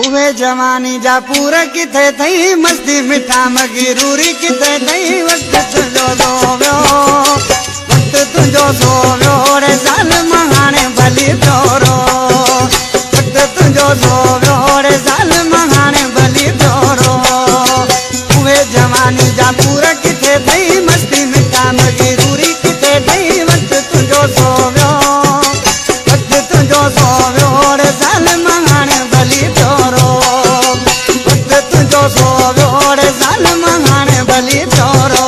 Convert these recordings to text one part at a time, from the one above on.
उहे जवानी जा पूरा किथे थई मस्ती मिठा मगरूरी किथे थई वक्त तुझो सोव्यो वक्त तुझो सोव्यो रे ज़ालिम हाणे भली प्योरो वक्त तुझो सोव्यो रे ज़ालिम हाणे भली प्योरो उहे जवानी जा पूरा किथे थई मस्ती मिठा मगरूरी किथे थई वक्त तुझो सोव्यो वक्त तुझो सोव्यो रे ज़ालिम हाणे भली प्योरो वक्त तुझो सोव्यो रे ज़ालिम हाणे भली प्योरो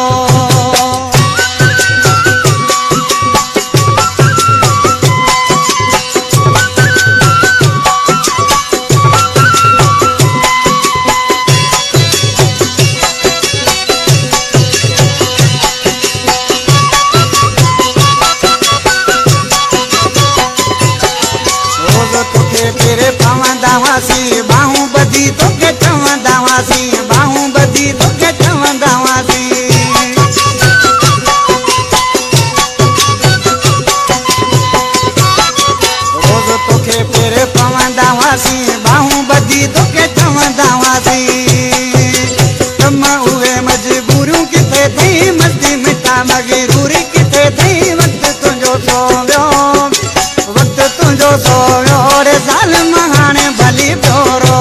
तेरे पवंदा हुआसी बाहूं बधी तोखे चवंदा हुआसी बाहूं बधी तोखे चवंदा हुआसी रोज़ तोखे तेरे पवंदा हुआसी बाहूं बधी तोखे चवंदा हुआसी कम उहे मजबूरियूं किथे थई मस्ती मिठा मगरूरी किथे थई वक्त तुंहिंजो सोव्यो वक्त तुंहिंजो सोव्यो रे ज़ालिम हाणे भली प्योरो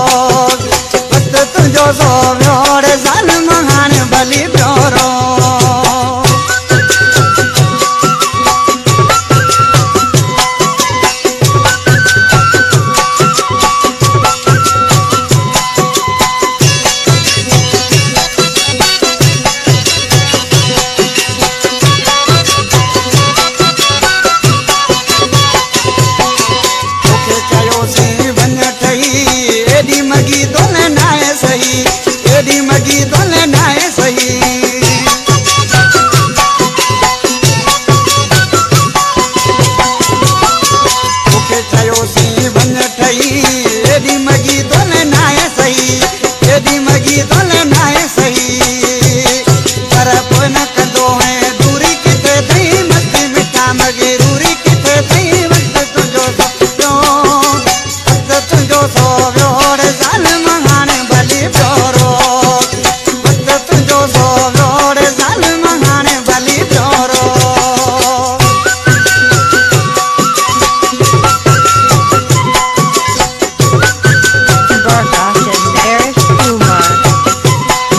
वक्त तुंहिंजो सोव्यो रे ज़ालिम हाणे भली प्योरो एडी मगी तोले नाए सही एडी मगी तोले नाए सही तोखे चयोसी वञ ठही एडी मगी तोले नाए सही एडी मगी तोले नाए सही पर पोइ न कंदो है दूरी किथे थई मस्ती मिठा मगरूरी किथे थई वक्त तुंहिंजो सोव्यो वक्त तुंहिंजो सोव्यो रे ज़ालिम हाणे भली प्योरो वक्त तुंहिंजो सोव्यो रे ज़ालिम हाणे भली Puro Barkas and Naresh Kumar.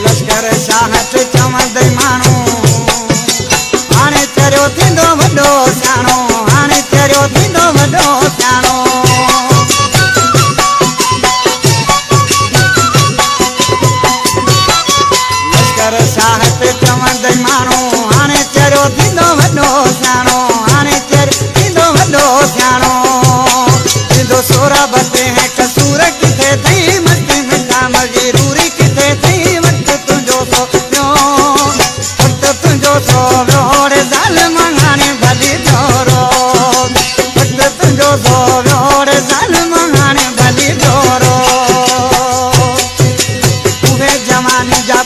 लश्कर शाहत चवंदई माण्हू हाणे चरियो थींदो वॾो सियाणो हाणे चरियो थींदो वॾो सियाणो लश्कर शाहत चवंदई माण्हू हाणे चरियो थींदो वॾो सियाणो हाणे चरियो थींदो वॾो सियाणो थींदो सोरा बते है कसूर किथे थई मस्ती मिठा मगरूरी किथे थई वक्त तुंहिंजो सोव्यो वक्त तुंहिंजो सोव्यो रे ज़ालिम हाणे भली प्योरो वक्त तुंहिंजो सोव्यो रे ज़ालिम हाणे भली प्योरो उहे जवानी जा